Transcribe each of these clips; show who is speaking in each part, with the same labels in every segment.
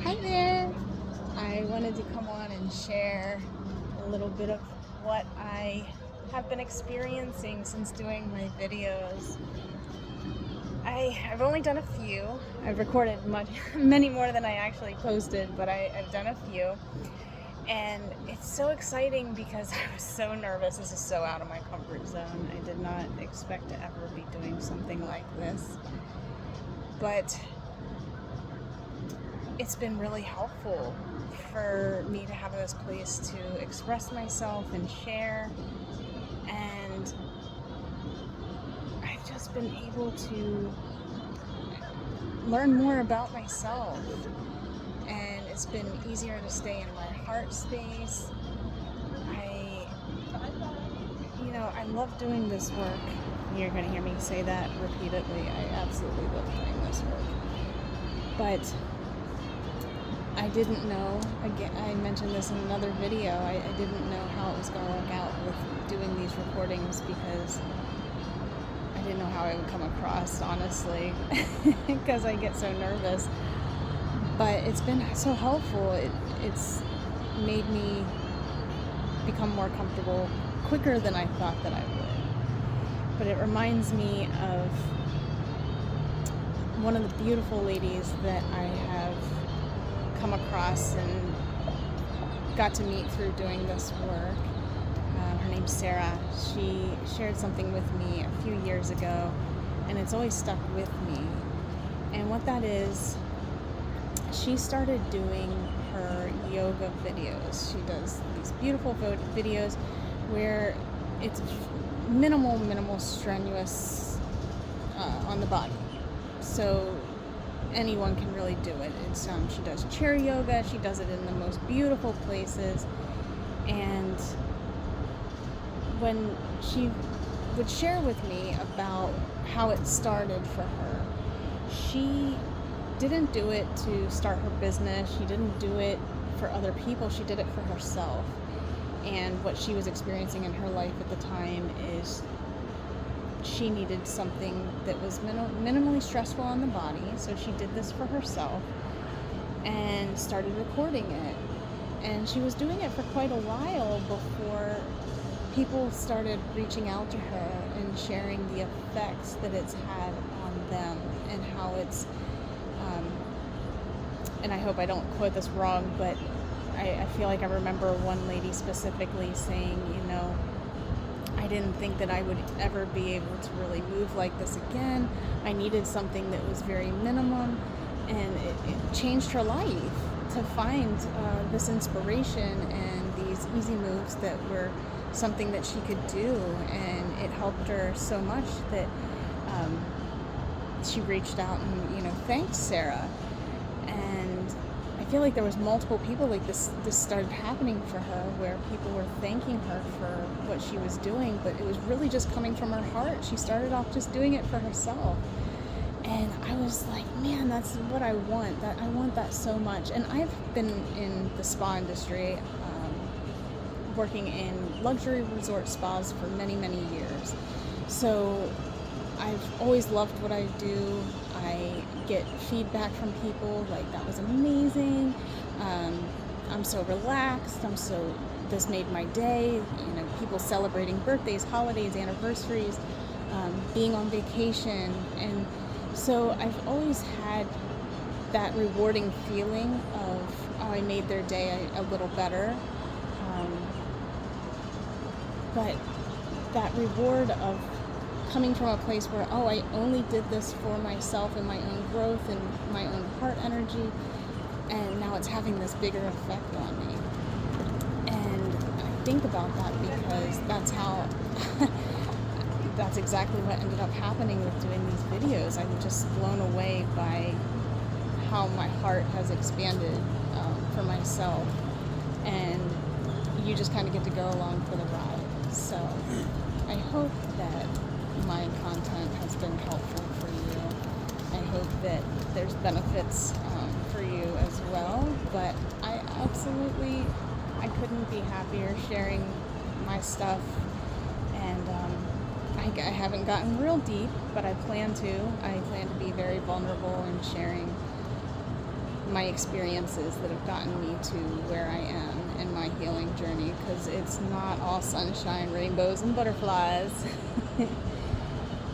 Speaker 1: Hi there! I wanted to come on and share a little bit of what I have been experiencing since doing my videos. I've only done a few. I've recorded many more than I actually posted, but I've done a few. And it's so exciting because I was so nervous. This is so out of my comfort zone. I did not expect to ever be doing something like this. But it's been really helpful for me to have this place to express myself and share, and I've just been able to learn more about myself, and it's been easier to stay in my heart space. I love doing this work. You're going to hear me say that repeatedly. I absolutely love doing this work. But I didn't know, again, I mentioned this in another video, I didn't know how it was going to work out with doing these recordings because I didn't know how I would come across, honestly, because I get so nervous. But it's been so helpful. It's made me become more comfortable quicker than I thought that I would. But it reminds me of one of the beautiful ladies that I have come across and got to meet through doing this work. Her name's Sarah. She shared something with me a few years ago, and it's always stuck with me. And what that is, she started doing her yoga videos. She does these beautiful videos where it's minimal strenuous on the body. So anyone can really do it. She does chair yoga. She does it in the most beautiful places. And when she would share with me about how it started for her, she didn't do it to start her business. She didn't do it for other people. She did it for herself. And what she was experiencing in her life at the time is she needed something that was minimally stressful on the body, so she did this for herself and started recording it. And she was doing it for quite a while before people started reaching out to her and sharing the effects that it's had on them and how it's, and I hope I don't quote this wrong, but I feel like I remember one lady specifically saying, I didn't think that I would ever be able to really move like this again. I needed something that was very minimum, and it changed her life to find this inspiration and these easy moves that were something that she could do, and it helped her so much that she reached out and thanked Sarah. And I feel like there was multiple people like this started happening for her, where people were thanking her for what she was doing, but it was really just coming from her heart. She started off just doing it for herself, and I was like, man, that's what I want. I want that so much. And I've been in the spa industry, working in luxury resort spas for many years, so I've always loved what I do. I get feedback from people like, that was amazing. I'm so relaxed. This made my day. People celebrating birthdays, holidays, anniversaries, being on vacation. And so I've always had that rewarding feeling of, I made their day a little better. But that reward of coming from a place where, I only did this for myself and my own growth and my own heart energy, and now it's having this bigger effect on me. And I think about that because that's exactly what ended up happening with doing these videos. I'm just blown away by how my heart has expanded for myself, and you just kind of get to go along for the ride. So I hope that my content has been helpful for you. I hope that there's benefits for you as well. But I couldn't be happier sharing my stuff. And I haven't gotten real deep, but I plan to. I plan to be very vulnerable in sharing my experiences that have gotten me to where I am in my healing journey, because it's not all sunshine, rainbows, and butterflies.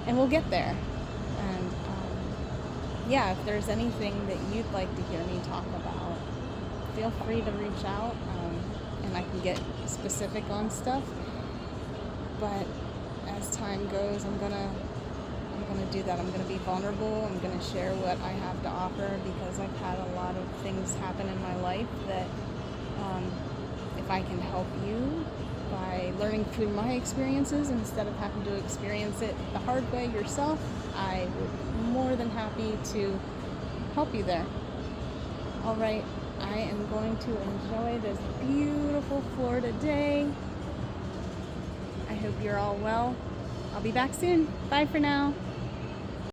Speaker 1: And we'll get there. And yeah, if there's anything that you'd like to hear me talk about, feel free to reach out, and I can get specific on stuff. But as time goes, I'm gonna do that. I'm gonna be vulnerable. I'm gonna share what I have to offer, because I've had a lot of things happen in my life that if I can help you by learning through my experiences instead of having to experience it the hard way yourself, I would be more than happy to help you there. All right, I am going to enjoy this beautiful Florida day. I hope you're all well. I'll be back soon. Bye for now.